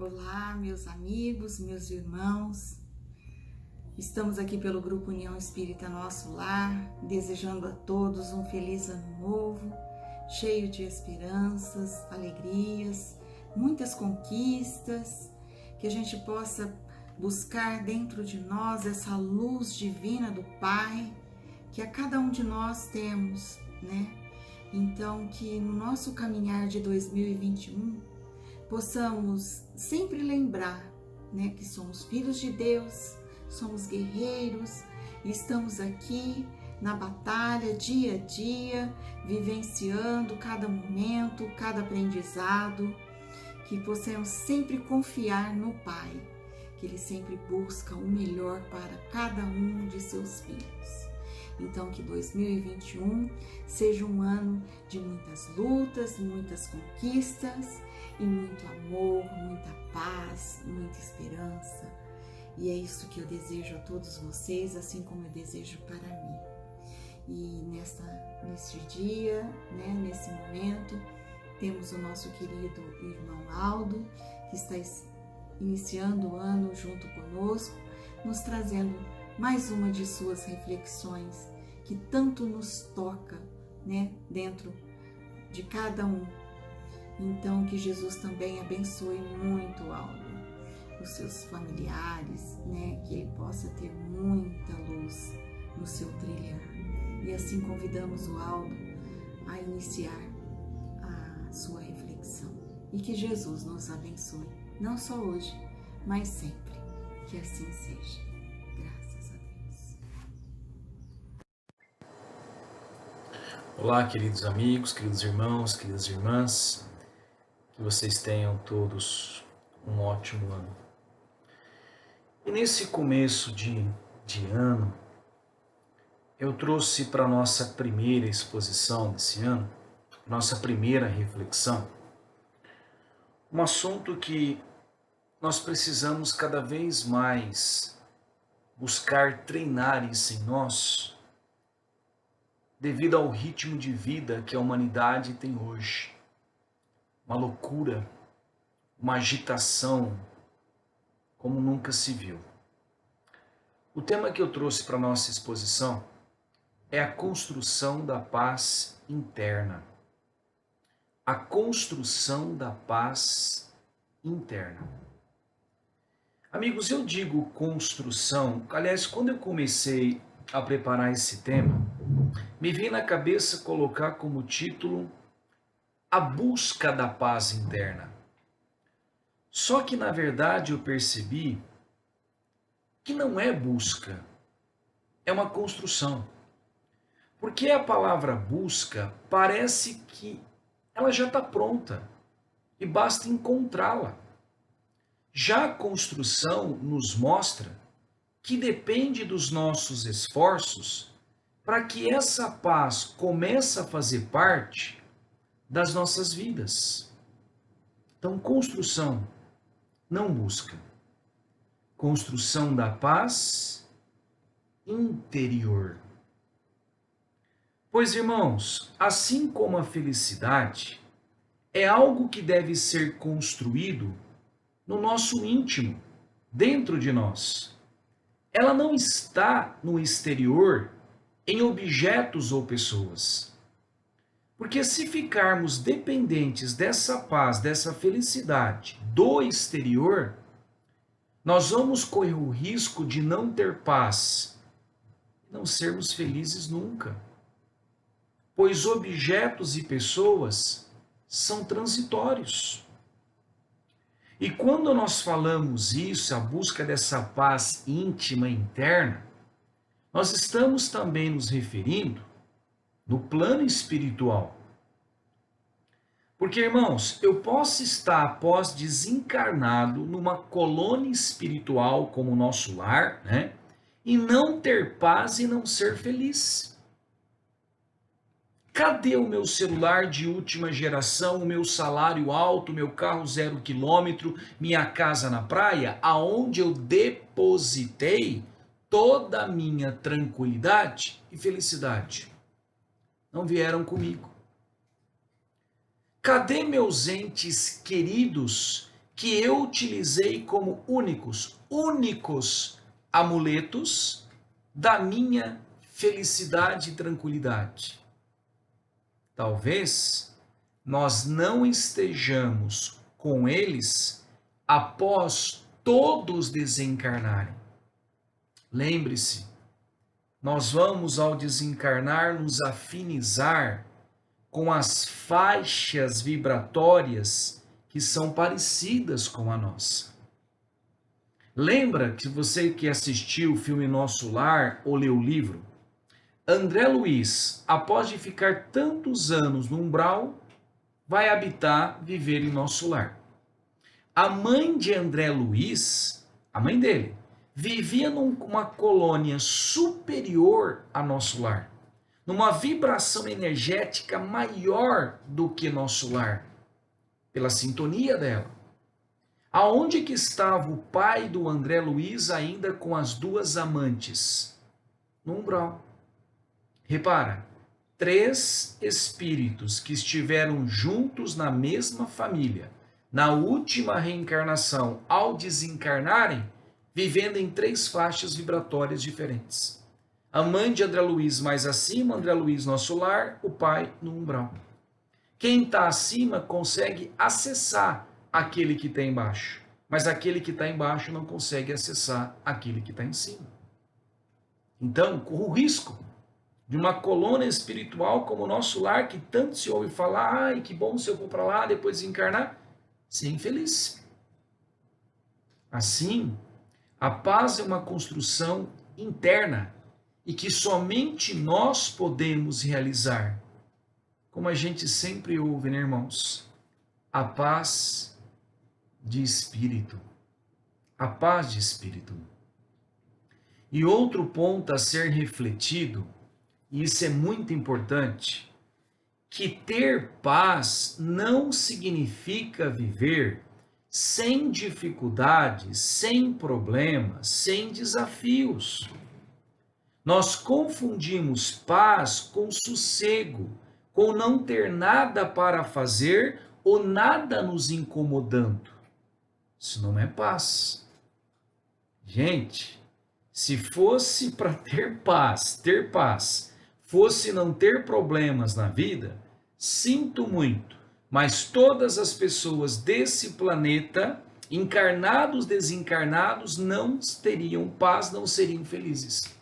Olá, meus amigos, meus irmãos. Estamos aqui pelo Grupo União Espírita Nosso Lar, desejando a todos um feliz ano novo, cheio de esperanças, alegrias, muitas conquistas, que a gente possa buscar dentro de nós essa luz divina do Pai, que a cada um de nós temos, né? Então, que no nosso caminhar de 2021, possamos sempre lembrar, né, que somos filhos de Deus, somos guerreiros e estamos aqui na batalha dia a dia, vivenciando cada momento, cada aprendizado, que possamos sempre confiar no Pai, que Ele sempre busca o melhor para cada um de seus filhos. Então, que 2021 seja um ano de muitas lutas, muitas conquistas e muito amor, muita paz, muita esperança. E é isso que eu desejo a todos vocês, assim como eu desejo para mim. E neste dia, né, nesse momento, temos o nosso querido irmão Aldo, que está iniciando o ano junto conosco, nos trazendo mais uma de suas reflexões que tanto nos toca, né, dentro de cada um. Então, que Jesus também abençoe muito, Aldo, os seus familiares, né, que ele possa ter muita luz no seu trilhar. E assim convidamos o Aldo a iniciar a sua reflexão. E que Jesus nos abençoe, não só hoje, mas sempre. Que assim seja. Graças a Deus. Olá, queridos amigos, queridos irmãos, queridas irmãs, que vocês tenham todos um ótimo ano. E nesse começo de ano, eu trouxe para a nossa primeira exposição desse ano, nossa primeira reflexão, um assunto que nós precisamos cada vez mais buscar treinar isso em nós, devido ao ritmo de vida que a humanidade tem hoje. Uma loucura, uma agitação como nunca se viu. O tema que eu trouxe para a nossa exposição é a construção da paz interna. A construção da paz interna. Amigos, eu digo construção, aliás, quando eu comecei a preparar esse tema, me veio na cabeça colocar como título A Busca da Paz Interna. Só que, na verdade, eu percebi que não é busca, é uma construção. Porque a palavra busca parece que ela já está pronta e basta encontrá-la. Já a construção nos mostra que depende dos nossos esforços para que essa paz comece a fazer parte das nossas vidas. Então, construção, não busca. Construção da paz interior. Pois, irmãos, assim como a felicidade é algo que deve ser construído no nosso íntimo, dentro de nós. Ela não está no exterior, em objetos ou pessoas. Porque se ficarmos dependentes dessa paz, dessa felicidade do exterior, nós vamos correr o risco de não ter paz, não sermos felizes nunca. Pois objetos e pessoas são transitórios. E quando nós falamos isso, a busca dessa paz íntima interna, nós estamos também nos referindo no plano espiritual. Porque, irmãos, eu posso estar após desencarnado numa colônia espiritual como o nosso lar, né? E não ter paz e não ser feliz. Cadê o meu celular de última geração, o meu salário alto, meu carro 0 quilômetro, minha casa na praia, aonde eu depositei toda a minha tranquilidade e felicidade? Não vieram comigo. Cadê meus entes queridos que eu utilizei como únicos amuletos da minha felicidade e tranquilidade. Talvez nós não estejamos com eles após todos desencarnarem. Lembre-se, nós vamos ao desencarnar nos afinizar com as faixas vibratórias que são parecidas com a nossa. Lembra que você que assistiu o filme Nosso Lar ou leu o livro? André Luiz, após de ficar tantos anos no umbral, vai viver em Nosso Lar. A mãe de André Luiz, a mãe dele, vivia numa colônia superior a Nosso Lar, numa vibração energética maior do que Nosso Lar, pela sintonia dela. Aonde que estava o pai do André Luiz ainda com as duas amantes? No umbral. Repara, 3 espíritos que estiveram juntos na mesma família, na última reencarnação, ao desencarnarem, vivendo em 3 faixas vibratórias diferentes. A mãe de André Luiz mais acima, André Luiz Nosso Lar, o pai no umbral. Quem está acima consegue acessar aquele que está embaixo, mas aquele que está embaixo não consegue acessar aquele que está em cima. Então, corre o risco de uma colônia espiritual como o Nosso Lar, que tanto se ouve falar, ai, que bom se eu for para lá, depois desencarnar, ser infeliz. Assim, a paz é uma construção interna e que somente nós podemos realizar. Como a gente sempre ouve, né, irmãos? A paz de espírito. A paz de espírito. E outro ponto a ser refletido, e isso é muito importante, que ter paz não significa viver sem dificuldades, sem problemas, sem desafios. Nós confundimos paz com sossego, com não ter nada para fazer ou nada nos incomodando. Isso não é paz. Gente, se fosse para ter paz, fosse não ter problemas na vida, sinto muito, mas todas as pessoas desse planeta, encarnados, desencarnados, não teriam paz, não seriam felizes.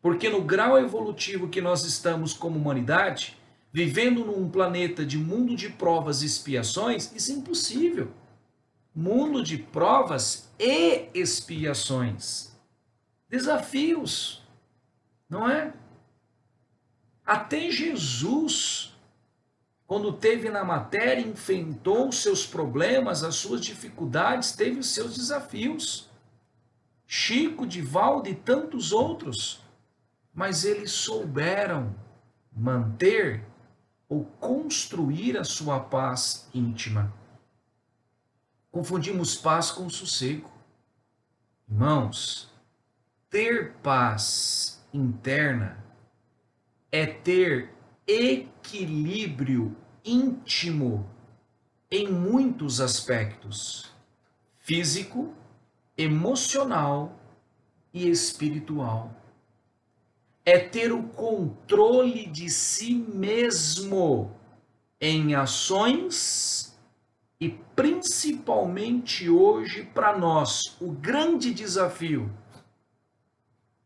Porque no grau evolutivo que nós estamos como humanidade, vivendo num planeta de mundo de provas e expiações, isso é impossível. Mundo de provas e expiações. Desafios, não é? Até Jesus, quando teve na matéria, enfrentou os seus problemas, as suas dificuldades, teve os seus desafios. Chico, Divaldo e tantos outros. Mas eles souberam manter ou construir a sua paz íntima. Confundimos paz com sossego. Irmãos, ter paz interna é ter equilíbrio íntimo em muitos aspectos: físico, emocional e espiritual. É ter o controle de si mesmo em ações e principalmente hoje para nós o grande desafio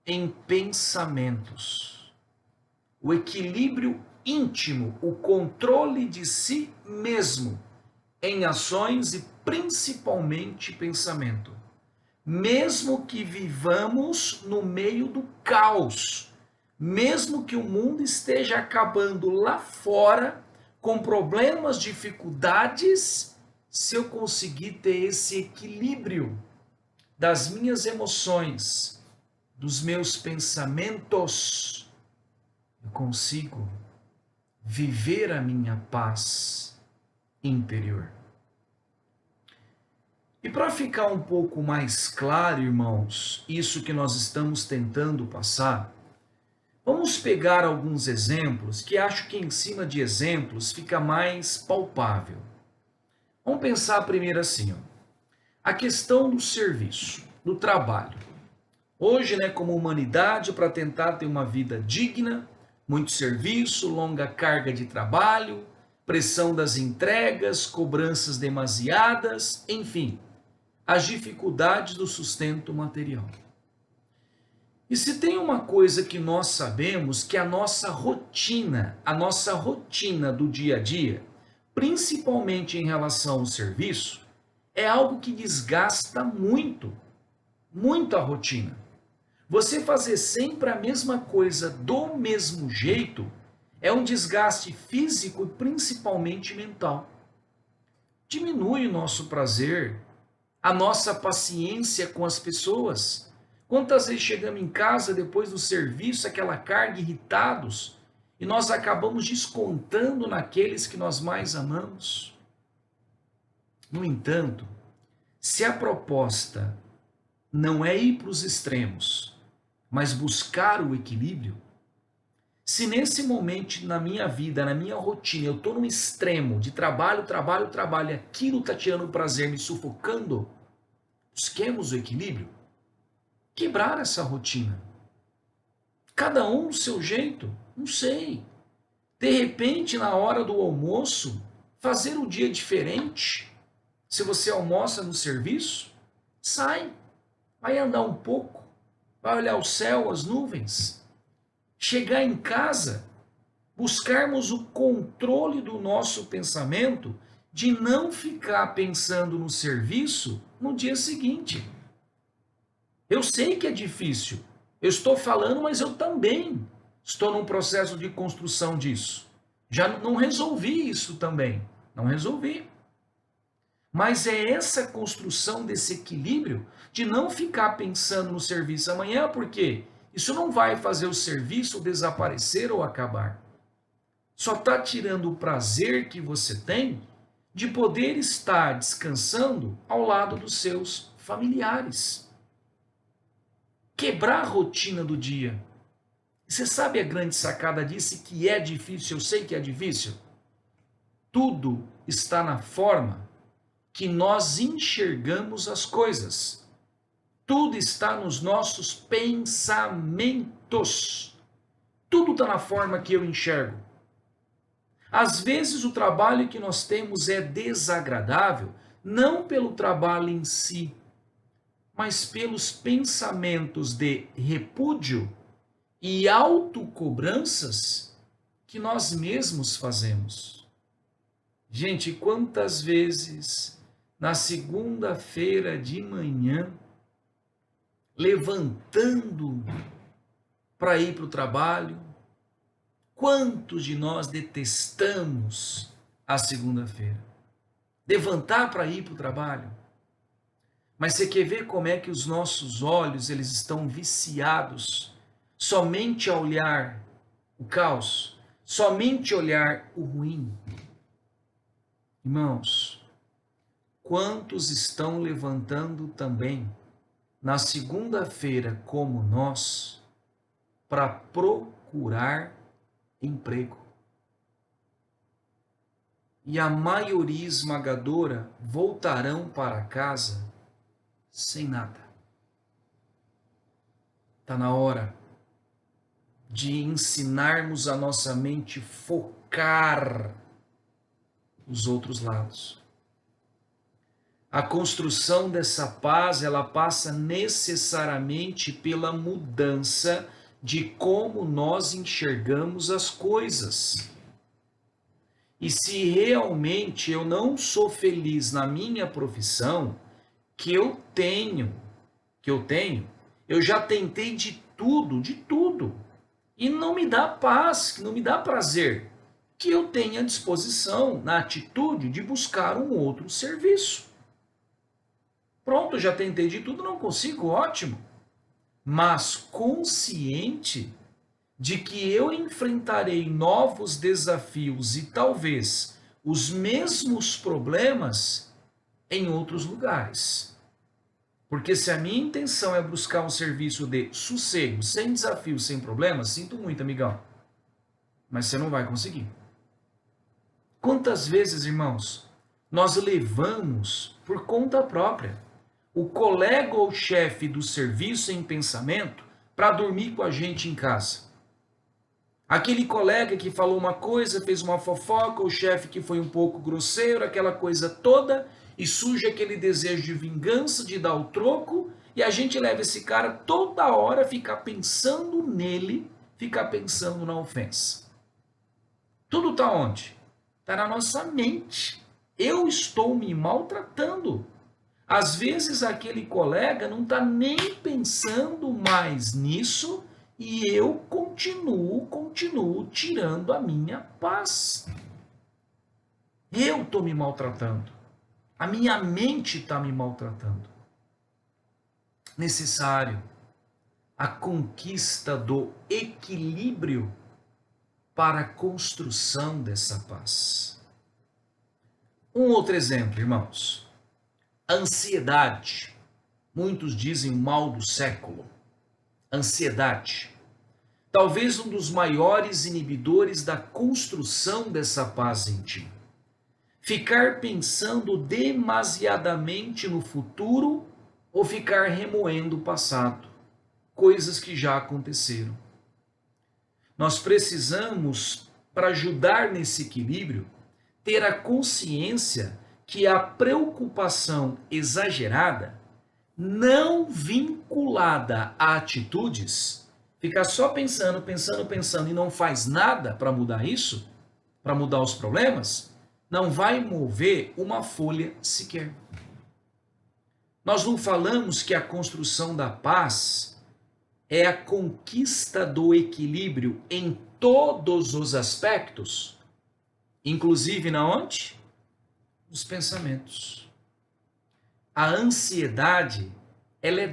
em pensamentos. O equilíbrio íntimo, o controle de si mesmo em ações e principalmente pensamento. Mesmo que vivamos no meio do caos, mesmo que o mundo esteja acabando lá fora, com problemas, dificuldades, se eu conseguir ter esse equilíbrio das minhas emoções, dos meus pensamentos, eu consigo viver a minha paz interior. E para ficar um pouco mais claro, irmãos, isso que nós estamos tentando passar, vamos pegar alguns exemplos que acho que em cima de exemplos fica mais palpável. Vamos pensar primeiro assim, ó. a questão do serviço, do trabalho. Hoje, né, como humanidade, para tentar ter uma vida digna, muito serviço, longa carga de trabalho, pressão das entregas, cobranças demasiadas, enfim, as dificuldades do sustento material. E se tem uma coisa que nós sabemos, que a nossa rotina do dia a dia, principalmente em relação ao serviço, é algo que desgasta muito, muito a rotina. Você fazer sempre a mesma coisa do mesmo jeito é um desgaste físico e principalmente mental. Diminui o nosso prazer, a nossa paciência com as pessoas. Quantas vezes chegamos em casa depois do serviço, aquela carga, irritados, e nós acabamos descontando naqueles que nós mais amamos? No entanto, se a proposta não é ir para os extremos, mas buscar o equilíbrio, se nesse momento na minha vida, na minha rotina, eu estou num extremo de trabalho, e aquilo está tirando o prazer, me sufocando, busquemos o equilíbrio. Quebrar essa rotina. Cada um do seu jeito, não sei. De repente, na hora do almoço, fazer um dia diferente. Se você almoça no serviço, sai, vai andar um pouco, vai olhar o céu, as nuvens. Chegar em casa, buscarmos o controle do nosso pensamento de não ficar pensando no serviço no dia seguinte. Eu sei que é difícil. Eu estou falando, mas eu também estou num processo de construção disso. Já não resolvi isso também. Não resolvi. Mas é essa construção desse equilíbrio de não ficar pensando no serviço amanhã, porque isso não vai fazer o serviço desaparecer ou acabar. Só está tirando o prazer que você tem de poder estar descansando ao lado dos seus familiares. Quebrar a rotina do dia. Você sabe a grande sacada disso, que é difícil, eu sei que é difícil? Tudo está na forma que nós enxergamos as coisas. Tudo está nos nossos pensamentos. Tudo está na forma que eu enxergo. Às vezes o trabalho que nós temos é desagradável, não pelo trabalho em si, mas pelos pensamentos de repúdio e autocobranças que nós mesmos fazemos. Gente, quantas vezes na segunda-feira de manhã, levantando para ir para o trabalho, quantos de nós detestamos a segunda-feira? Levantar para ir para o trabalho. Mas você quer ver como é que os nossos olhos eles estão viciados somente a olhar o caos, somente a olhar o ruim? Irmãos, quantos estão levantando também na segunda-feira como nós para procurar emprego? E a maioria esmagadora voltarão para casa sem nada. Está na hora de ensinarmos a nossa mente focar os outros lados. A construção dessa paz, ela passa necessariamente pela mudança de como nós enxergamos as coisas. E se realmente eu não sou feliz na minha profissão, que eu tenho, eu já tentei de tudo, e não me dá paz, não me dá prazer, que eu tenha disposição na atitude de buscar um outro serviço. Pronto, já tentei de tudo, não consigo, ótimo. Mas consciente de que eu enfrentarei novos desafios e talvez os mesmos problemas em outros lugares. Porque se a minha intenção é buscar um serviço de sossego, sem desafios, sem problemas, sinto muito, amigão, mas você não vai conseguir. Quantas vezes, irmãos, nós levamos por conta própria o colega ou chefe do serviço em pensamento para dormir com a gente em casa. Aquele colega que falou uma coisa, fez uma fofoca, o chefe que foi um pouco grosseiro, aquela coisa toda, e surge aquele desejo de vingança, de dar o troco, e a gente leva esse cara toda hora a ficar pensando nele, ficar pensando na ofensa. Tudo está onde? Está na nossa mente. Eu estou me maltratando. Às vezes aquele colega não está nem pensando mais nisso e eu continuo tirando a minha paz. Eu estou me maltratando. A minha mente está me maltratando. Necessário a conquista do equilíbrio para a construção dessa paz. Um outro exemplo, irmãos. Ansiedade. Muitos dizem mal do século. Ansiedade. Talvez um dos maiores inibidores da construção dessa paz íntima. Ficar pensando demasiadamente no futuro ou ficar remoendo o passado. Coisas que já aconteceram. Nós precisamos, para ajudar nesse equilíbrio, ter a consciência que a preocupação exagerada, não vinculada a atitudes, ficar só pensando e não faz nada para mudar isso, para mudar os problemas, não vai mover uma folha sequer. Nós não falamos que a construção da paz é a conquista do equilíbrio em todos os aspectos, inclusive na onde? Nos pensamentos. A ansiedade, ela é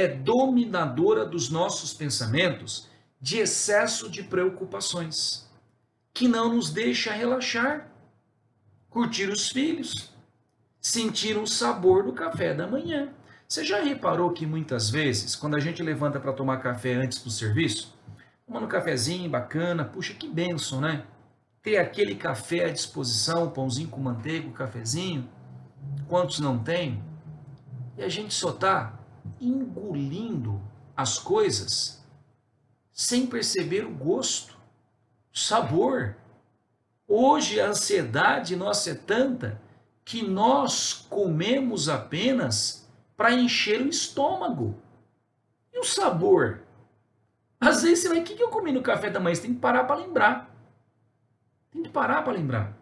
dominadora dos nossos pensamentos de excesso de preocupações, que não nos deixa relaxar, curtir os filhos, sentir o sabor do café da manhã. Você já reparou que muitas vezes, quando a gente levanta para tomar café antes do serviço, tomando um cafezinho bacana, puxa, que bênção, né? Ter aquele café à disposição, pãozinho com manteiga, cafezinho, quantos não tem? E a gente só está engolindo as coisas sem perceber o gosto, o sabor. Hoje a ansiedade nossa é tanta que nós comemos apenas para encher o estômago. E o sabor? Às vezes você vai, o que eu comi no café da manhã? Você tem que parar para lembrar. Tem que parar para lembrar.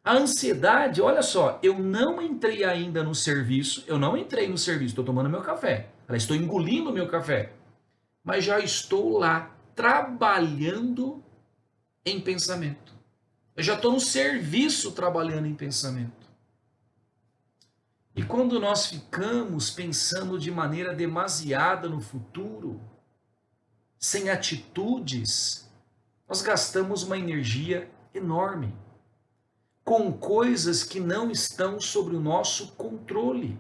A ansiedade, olha só, eu não entrei ainda no serviço, estou tomando meu café. Estou engolindo meu café. Mas já estou lá, trabalhando em pensamento. Eu já estou no serviço trabalhando em pensamento. E quando nós ficamos pensando de maneira demasiada no futuro, sem atitudes, nós gastamos uma energia enorme com coisas que não estão sob o nosso controle.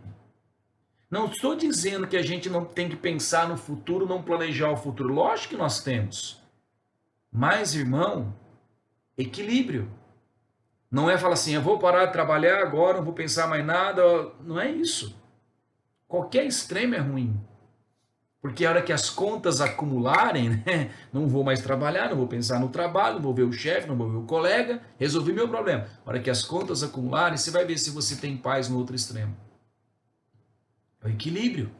Não estou dizendo que a gente não tem que pensar no futuro, não planejar o futuro. Lógico que nós temos. Mas, irmão, equilíbrio. Não é falar assim, eu vou parar de trabalhar agora, não vou pensar mais nada. Não é isso. Qualquer extremo é ruim. Porque a hora que as contas acumularem, né, não vou mais trabalhar, não vou pensar no trabalho, não vou ver o chefe, não vou ver o colega, resolvi meu problema. A hora que as contas acumularem, você vai ver se você tem paz no outro extremo. É o equilíbrio.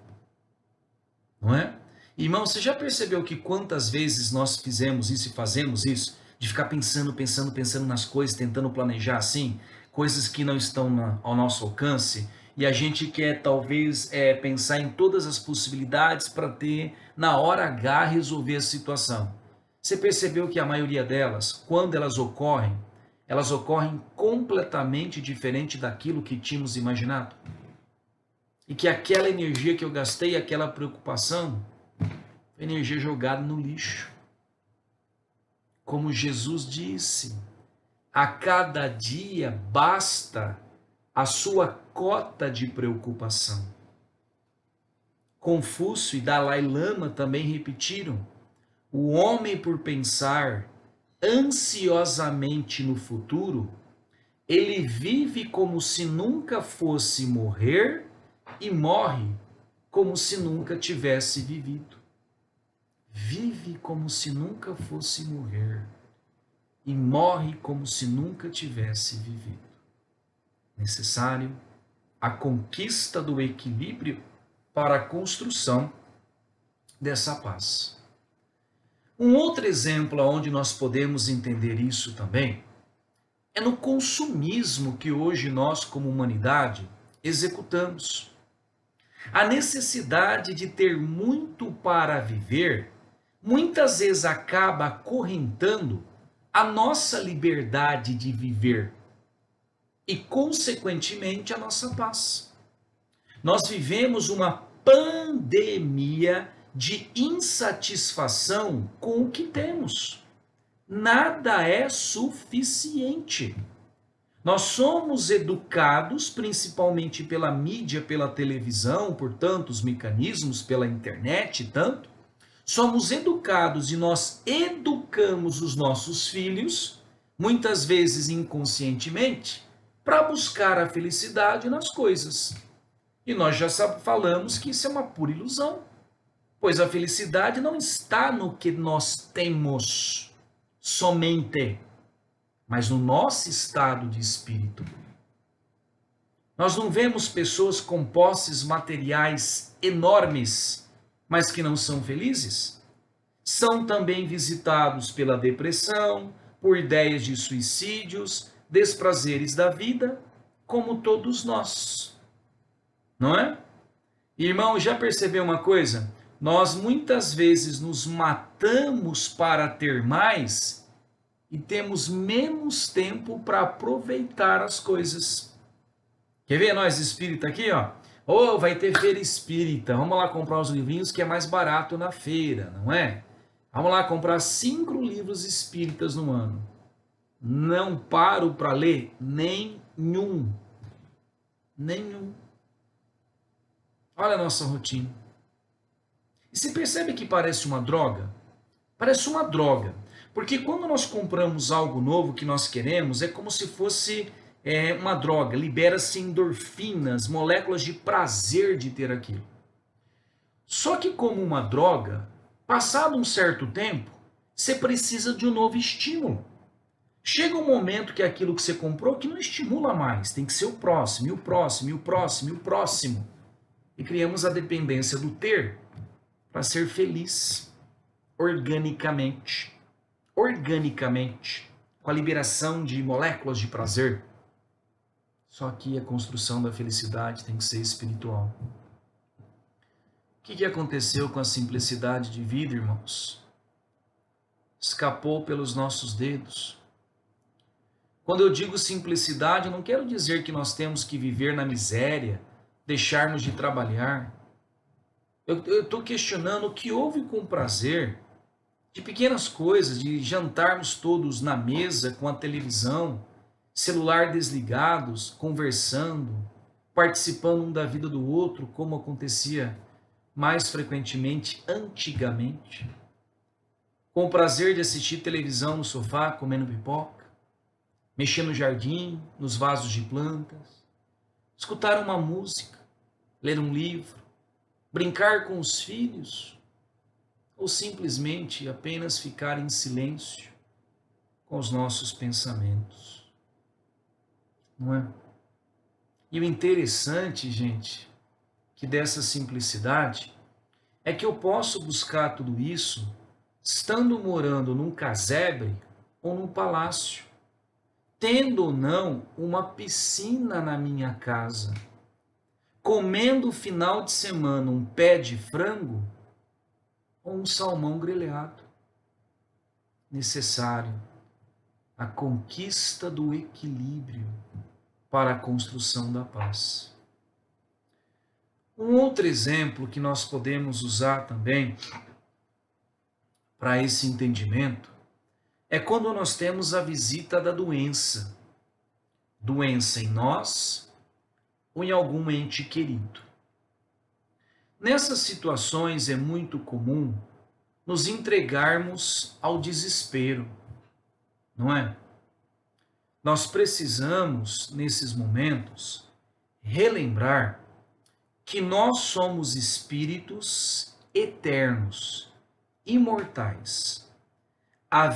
Não é? Irmão, você já percebeu que quantas vezes nós fizemos isso e fazemos isso? De ficar pensando nas coisas, tentando planejar assim, coisas que não estão ao nosso alcance, e a gente quer talvez pensar em todas as possibilidades para ter, na hora H, resolver a situação. Você percebeu que a maioria delas, quando elas ocorrem completamente diferente daquilo que tínhamos imaginado? E que aquela energia que eu gastei, aquela preocupação, foi energia jogada no lixo. Como Jesus disse, a cada dia basta a sua cota de preocupação. Confúcio e Dalai Lama também repetiram: o homem, por pensar ansiosamente no futuro, ele vive como se nunca fosse morrer e morre como se nunca tivesse vivido. Vive como se nunca fosse morrer e morre como se nunca tivesse vivido. Necessário a conquista do equilíbrio para a construção dessa paz. Um outro exemplo onde nós podemos entender isso também é no consumismo que hoje nós, como humanidade, executamos. A necessidade de ter muito para viver muitas vezes acaba acorrentando a nossa liberdade de viver e, consequentemente, a nossa paz. Nós vivemos uma pandemia de insatisfação com o que temos. Nada é suficiente. Nós somos educados, principalmente pela mídia, pela televisão, por tantos mecanismos, pela internet, tanto. Somos educados e nós educamos os nossos filhos, muitas vezes inconscientemente, para buscar a felicidade nas coisas. E nós já falamos que isso é uma pura ilusão, pois a felicidade não está no que nós temos somente, mas no nosso estado de espírito. Nós não vemos pessoas com posses materiais enormes, mas que não são felizes? São também visitados pela depressão, por ideias de suicídios, desprazeres da vida, como todos nós. Não é? Irmão, já percebeu uma coisa? Nós muitas vezes nos matamos para ter mais e temos menos tempo para aproveitar as coisas. Quer ver nós espírita aqui, ó? Ou vai ter feira espírita, vamos lá comprar os livrinhos que é mais barato na feira, não é? Vamos lá comprar 5 livros espíritas no ano. Não paro para ler nenhum. Nenhum. Olha a nossa rotina. E você percebe que parece uma droga? Parece uma droga. Porque quando nós compramos algo novo que nós queremos, é como se fosse uma droga. Libera-se endorfinas, moléculas de prazer de ter aquilo. Só que como uma droga, passado um certo tempo, você precisa de um novo estímulo. Chega um momento que aquilo que você comprou que não estimula mais. Tem que ser o próximo, e o próximo, e o próximo, e o próximo. E criamos a dependência do ter para ser feliz organicamente. Organicamente, com a liberação de moléculas de prazer. Só que a construção da felicidade tem que ser espiritual. O que aconteceu com a simplicidade de vida, irmãos? Escapou pelos nossos dedos. Quando eu digo simplicidade, eu não quero dizer que nós temos que viver na miséria, deixarmos de trabalhar. Eu estou questionando o que houve com o prazer de pequenas coisas, de jantarmos todos na mesa com a televisão, celular desligados, conversando, participando um da vida do outro, como acontecia mais frequentemente antigamente. Com o prazer de assistir televisão no sofá, comendo pipoca, mexer no jardim, nos vasos de plantas, escutar uma música, ler um livro, brincar com os filhos, ou simplesmente apenas ficar em silêncio com os nossos pensamentos. Não é? E o interessante, gente, que dessa simplicidade é que eu posso buscar tudo isso estando morando num casebre ou num palácio, tendo ou não uma piscina na minha casa, comendo no final de semana um pé de frango ou um salmão grelhado. Necessário a conquista do equilíbrio para a construção da paz. Um outro exemplo que nós podemos usar também para esse entendimento é quando nós temos a visita da doença. Doença em nós ou em algum ente querido. Nessas situações é muito comum nos entregarmos ao desespero, não é? nós precisamos, nesses momentos, relembrar que nós somos espíritos eternos, imortais. A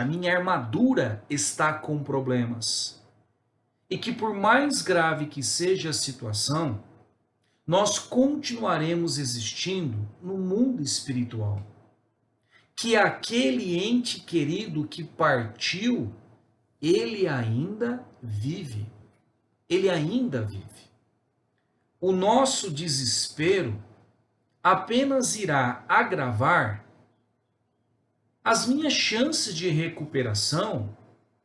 minha armadura está com problemas. E que por mais grave que seja a situação, nós continuaremos existindo no mundo espiritual. Que aquele ente querido que partiu, ele ainda vive. Ele ainda vive. O nosso desespero apenas irá agravar as minhas chances de recuperação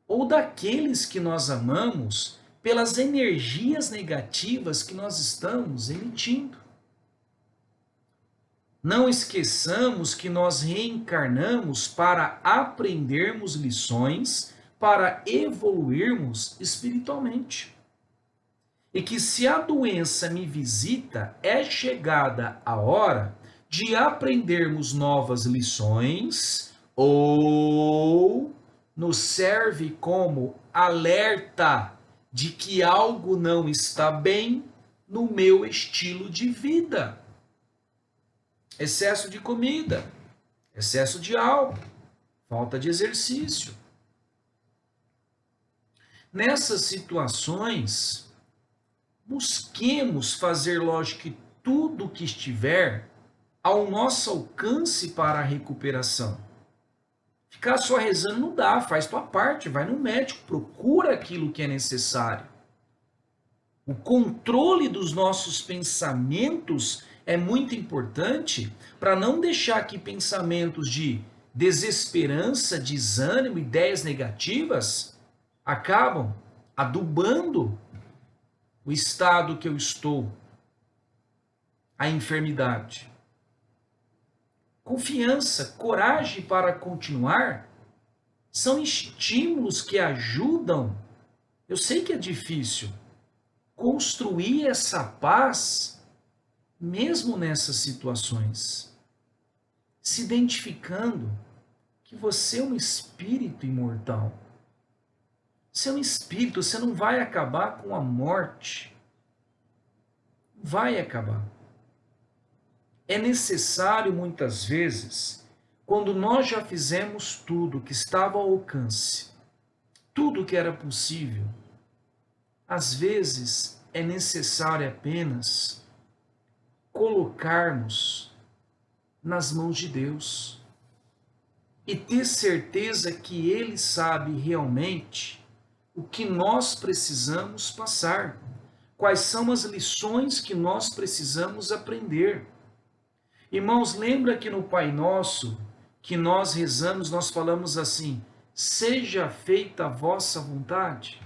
ou daqueles que nós amamos pelas energias negativas que nós estamos emitindo. Não esqueçamos que nós reencarnamos para aprendermos lições, para evoluirmos espiritualmente. E que se a doença me visita, é chegada a hora de aprendermos novas lições ou nos serve como alerta de que algo não está bem no meu estilo de vida. Excesso de comida, excesso de álcool, falta de exercício. Nessas situações, busquemos fazer, lógico, que tudo o que estiver ao nosso alcance para a recuperação. Ficar só rezando não dá, faz tua parte, vai no médico, procura aquilo que é necessário. O controle dos nossos pensamentos é muito importante para não deixar que pensamentos de desesperança, desânimo, ideias negativas acabam adubando o estado que eu estou, a enfermidade. Confiança, coragem para continuar são estímulos que ajudam. Eu sei que é difícil construir essa paz mesmo nessas situações, se identificando que você é um espírito imortal. Você é um espírito, você não vai acabar com a morte. Vai acabar. É necessário, muitas vezes, quando nós já fizemos tudo que estava ao alcance, tudo que era possível, às vezes é necessário apenas colocarmos nas mãos de Deus e ter certeza que Ele sabe realmente o que nós precisamos passar, quais são as lições que nós precisamos aprender. Irmãos, lembra que no Pai Nosso, que nós rezamos, nós falamos assim: seja feita a vossa vontade.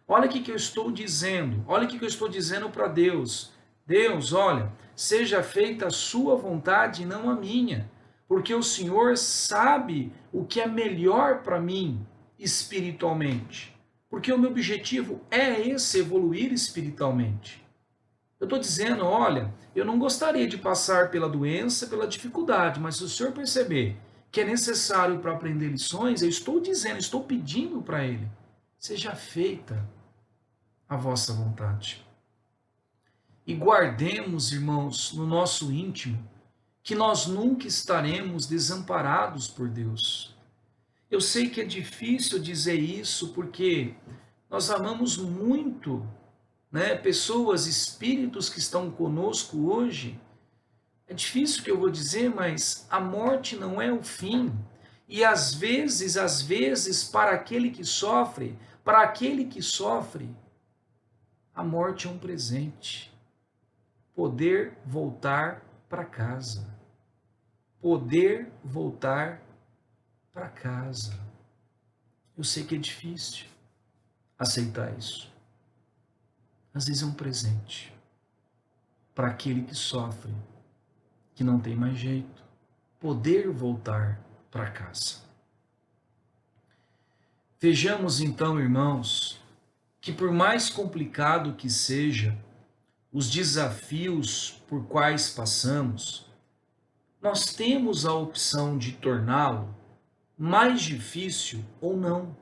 Olha o que eu estou dizendo, olha o que eu estou dizendo para Deus. Deus, olha, seja feita a sua vontade e não a minha, porque o Senhor sabe o que é melhor para mim espiritualmente. Porque o meu objetivo é esse, evoluir espiritualmente. Eu estou dizendo, olha, eu não gostaria de passar pela doença, pela dificuldade, mas se o Senhor perceber que é necessário para aprender lições, eu estou dizendo, estou pedindo para Ele, seja feita a vossa vontade. E guardemos, irmãos, no nosso íntimo, que nós nunca estaremos desamparados por Deus. Eu sei que é difícil dizer isso porque nós amamos muito, né, pessoas, espíritos que estão conosco hoje. É difícil que eu vou dizer, mas a morte não é o fim. E às vezes, para aquele que sofre, a morte é um presente. Poder voltar para casa. Poder voltar para casa. Eu sei que é difícil aceitar isso. Às vezes é um presente para aquele que sofre, que não tem mais jeito. Poder voltar para casa. Vejamos então, irmãos, que por mais complicado que seja os desafios por quais passamos, nós temos a opção de torná-lo mais difícil ou não.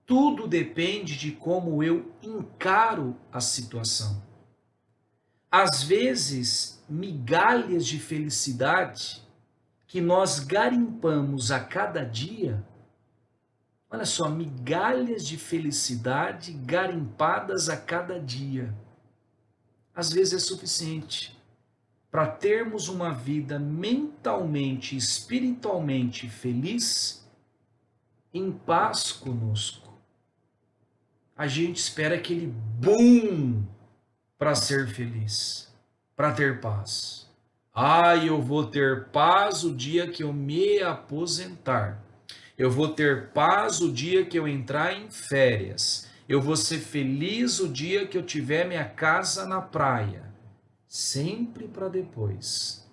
Tudo depende de como eu encaro a situação. Às vezes, migalhas de felicidade que nós garimpamos a cada dia, olha só, migalhas de felicidade garimpadas a cada dia, às vezes é suficiente para termos uma vida mentalmente, espiritualmente feliz, em paz conosco. A gente espera aquele boom para ser feliz, para ter paz. Eu vou ter paz o dia que eu me aposentar. Eu vou ter paz o dia que eu entrar em férias. Eu vou ser feliz o dia que eu tiver minha casa na praia. Sempre para depois.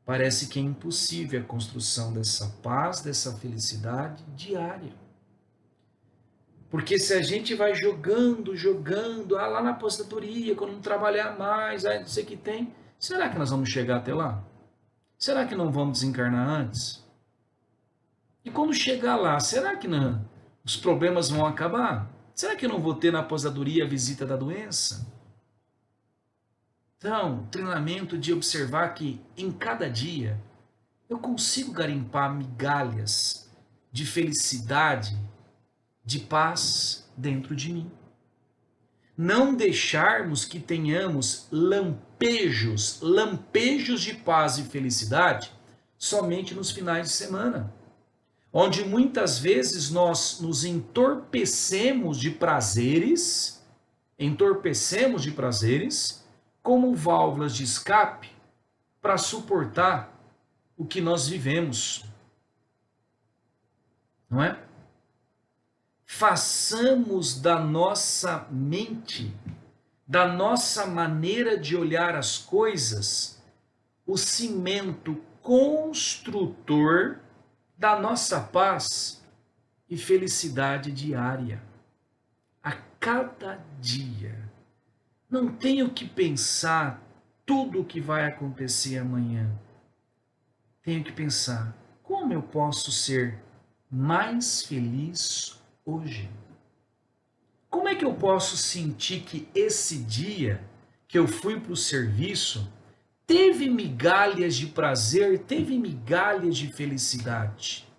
Parece que é impossível a construção dessa paz, dessa felicidade diária. Porque se a gente vai jogando, lá na aposentadoria, quando não trabalhar mais, não sei o que tem, será que nós vamos chegar até lá? Será que não vamos desencarnar antes? E quando chegar lá, será que não, os problemas vão acabar? Será que eu não vou ter na aposentadoria a visita da doença? Então, treinamento de observar que em cada dia eu consigo garimpar migalhas de felicidade, de paz dentro de mim. Não deixarmos que tenhamos lampejos de paz e felicidade somente nos finais de semana, onde muitas vezes nós nos entorpecemos de prazeres como válvulas de escape para suportar o que nós vivemos, não é? Façamos da nossa mente, da nossa maneira de olhar as coisas, o cimento construtor da nossa paz e felicidade diária. A cada dia. Não tenho que pensar tudo o que vai acontecer amanhã. Tenho que pensar como eu posso ser mais feliz hoje. Como é que eu posso sentir que esse dia que eu fui para o serviço teve migalhas de prazer, teve migalhas de felicidade?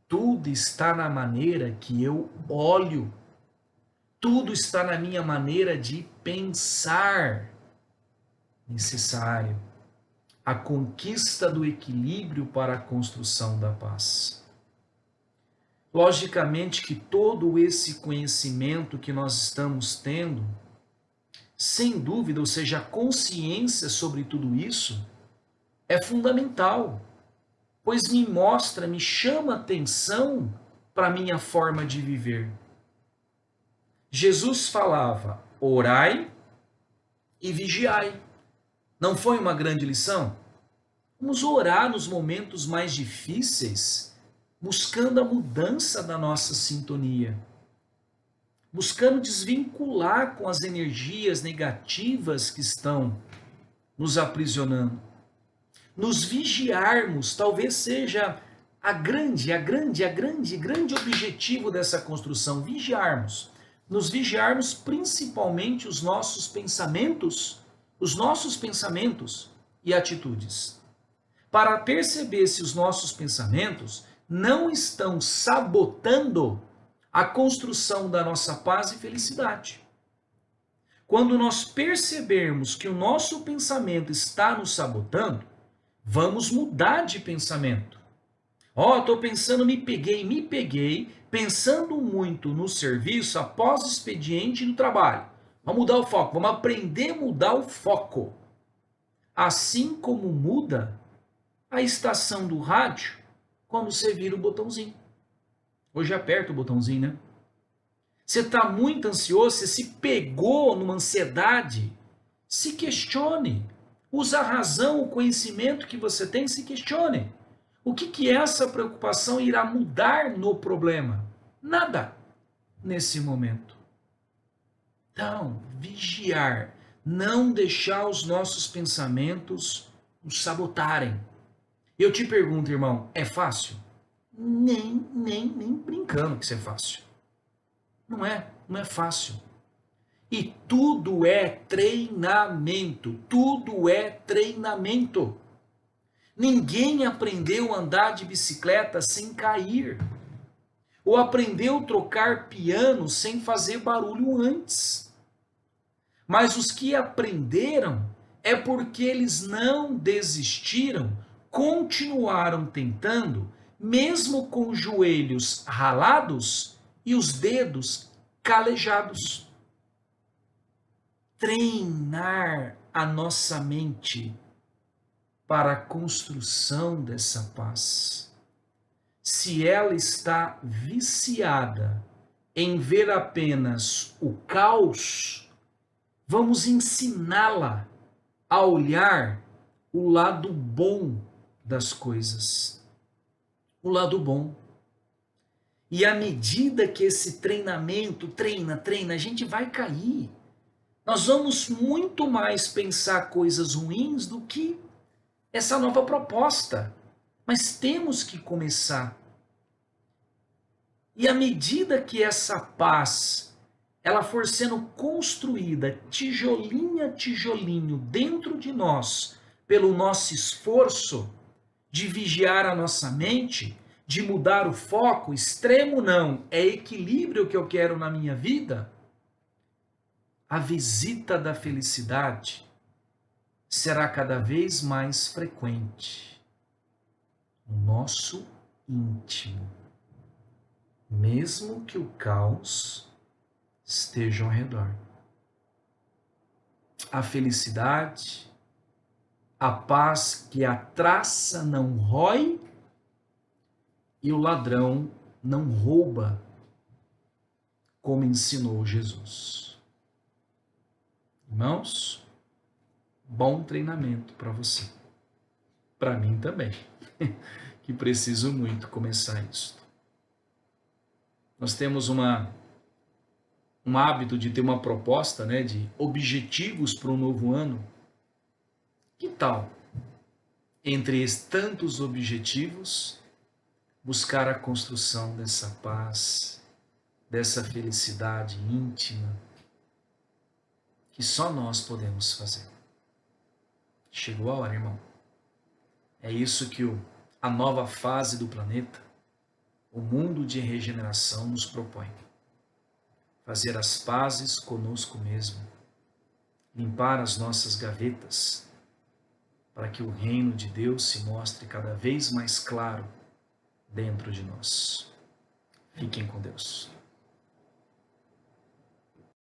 Tudo está na maneira que eu olho. Tudo está na minha maneira de pensar. Necessário a conquista do equilíbrio para a construção da paz. Logicamente que todo esse conhecimento que nós estamos tendo, sem dúvida, ou seja, a consciência sobre tudo isso, é fundamental, pois me mostra, me chama atenção para a minha forma de viver. Jesus falava, orai e vigiai. Não foi uma grande lição? Vamos orar nos momentos mais difíceis, buscando a mudança da nossa sintonia, buscando desvincular com as energias negativas que estão nos aprisionando. Nos vigiarmos, talvez seja a grande objetivo dessa construção, vigiarmos. Nos vigiarmos principalmente os nossos pensamentos e atitudes, para perceber se os nossos pensamentos não estão sabotando a construção da nossa paz e felicidade. Quando nós percebermos que o nosso pensamento está nos sabotando, vamos mudar de pensamento. Estou pensando, me peguei, pensando muito no serviço após o expediente do trabalho. Vamos mudar o foco, vamos aprender a mudar o foco. Assim como muda a estação do rádio quando você vira o botãozinho. Hoje aperta o botãozinho, né? Você está muito ansioso, você se pegou numa ansiedade, se questione. Usa a razão, o conhecimento que você tem, se questione. O que essa preocupação irá mudar no problema? Nada nesse momento. Então, vigiar, não deixar os nossos pensamentos nos sabotarem. Eu te pergunto, irmão, é fácil? nem brincando que isso é fácil. Não é fácil. E tudo é treinamento, tudo é treinamento. Ninguém aprendeu a andar de bicicleta sem cair, ou aprendeu a trocar piano sem fazer barulho antes. Mas os que aprenderam é porque eles não desistiram, continuaram tentando, mesmo com os joelhos ralados e os dedos calejados. Treinar a nossa mente para a construção dessa paz. Se ela está viciada em ver apenas o caos, vamos ensiná-la a olhar o lado bom das coisas. O lado bom. E à medida que esse treinamento treina, a gente vai cair. Nós vamos muito mais pensar coisas ruins do que essa nova proposta. Mas temos que começar. E à medida que essa paz ela for sendo construída tijolinho a tijolinho dentro de nós, pelo nosso esforço de vigiar a nossa mente, de mudar o foco, extremo não, é equilíbrio que eu quero na minha vida, a visita da felicidade será cada vez mais frequente no nosso íntimo, mesmo que o caos esteja ao redor. A felicidade, a paz que a traça não rói e o ladrão não rouba, como ensinou Jesus. Irmãos, bom treinamento para você. Para mim também, que preciso muito começar isso. Nós temos um hábito de ter uma proposta, né, de objetivos para o novo ano. Que tal, entre tantos objetivos, buscar a construção dessa paz, dessa felicidade íntima, que só nós podemos fazer. Chegou a hora, irmão. É isso que a nova fase do planeta, o mundo de regeneração, nos propõe. Fazer as pazes conosco mesmo, limpar as nossas gavetas, para que o reino de Deus se mostre cada vez mais claro dentro de nós. Fiquem com Deus.